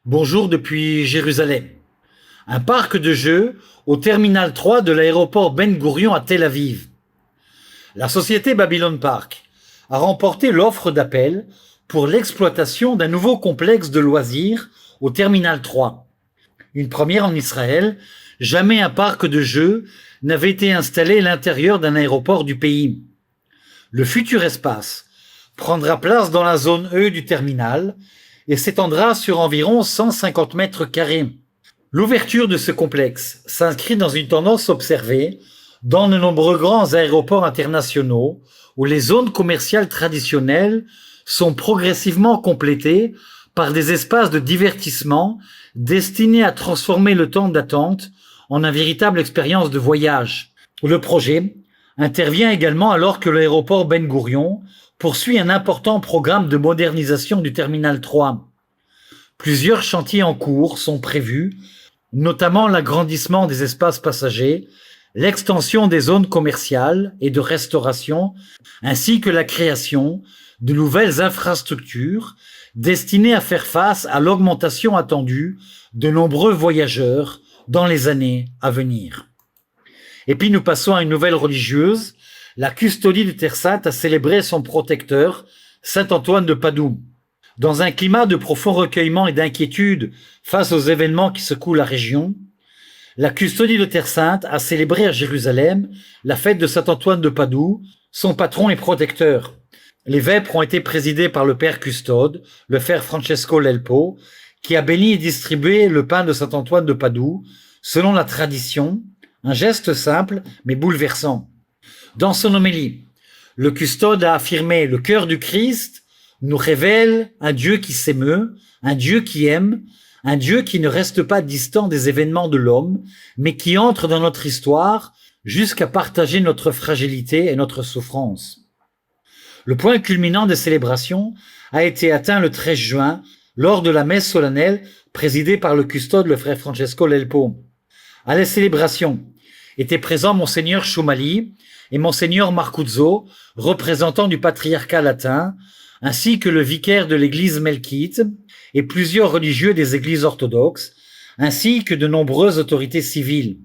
Bonjour depuis Jérusalem. Un parc de jeux au terminal 3 de l'aéroport Ben Gourion à Tel Aviv. La société Babylon Park a remporté l'offre d'appel pour l'exploitation d'un nouveau complexe de loisirs au terminal 3. Une première en Israël, jamais un parc de jeux n'avait été installé à l'intérieur d'un aéroport du pays. Le futur espace prendra place dans la zone E du terminal et s'étendra sur environ 150 mètres carrés. L'ouverture de ce complexe s'inscrit dans une tendance observée dans de nombreux grands aéroports internationaux où les zones commerciales traditionnelles sont progressivement complétées par des espaces de divertissement destinés à transformer le temps d'attente en une véritable expérience de voyage. Le projet intervient également alors que l'aéroport Ben Gourion poursuit un important programme de modernisation du terminal 3. Plusieurs chantiers en cours sont prévus, notamment l'agrandissement des espaces passagers, l'extension des zones commerciales et de restauration, ainsi que la création de nouvelles infrastructures destinées à faire face à l'augmentation attendue de nombreux voyageurs dans les années à venir. Et puis nous passons à une nouvelle religieuse. La custodie de Terre Sainte a célébré son protecteur, saint Antoine de Padoue. Dans un climat de profond recueillement et d'inquiétude face aux événements qui secouent la région, la custodie de Terre Sainte a célébré à Jérusalem la fête de saint Antoine de Padoue, son patron et protecteur. Les vêpres ont été présidées par le père custode, le frère Francesco Lelpo, qui a béni et distribué le pain de saint Antoine de Padoue, selon la tradition, un geste simple mais bouleversant. Dans son homélie, le custode a affirmé « Le cœur du Christ nous révèle un Dieu qui s'émeut, un Dieu qui aime, un Dieu qui ne reste pas distant des événements de l'homme, mais qui entre dans notre histoire jusqu'à partager notre fragilité et notre souffrance. » Le point culminant des célébrations a été atteint le 13 juin lors de la messe solennelle présidée par le custode, le frère Francesco Lelpo. À la célébration étaient présents Monseigneur Choumali et Monseigneur Marcuzzo, représentant du patriarcat latin, ainsi que le vicaire de l'église melkite et plusieurs religieux des églises orthodoxes, ainsi que de nombreuses autorités civiles.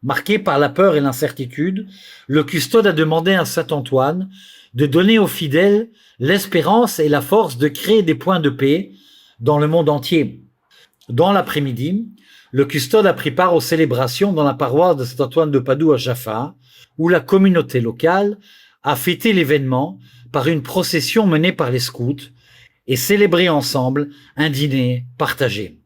Marqué par la peur et l'incertitude, le custode a demandé à saint Antoine de donner aux fidèles l'espérance et la force de créer des points de paix dans le monde entier. Dans l'après-midi, le custode a pris part aux célébrations dans la paroisse de saint Antoine de Padoue à Jaffa, où la communauté locale a fêté l'événement par une procession menée par les scouts et célébré ensemble un dîner partagé.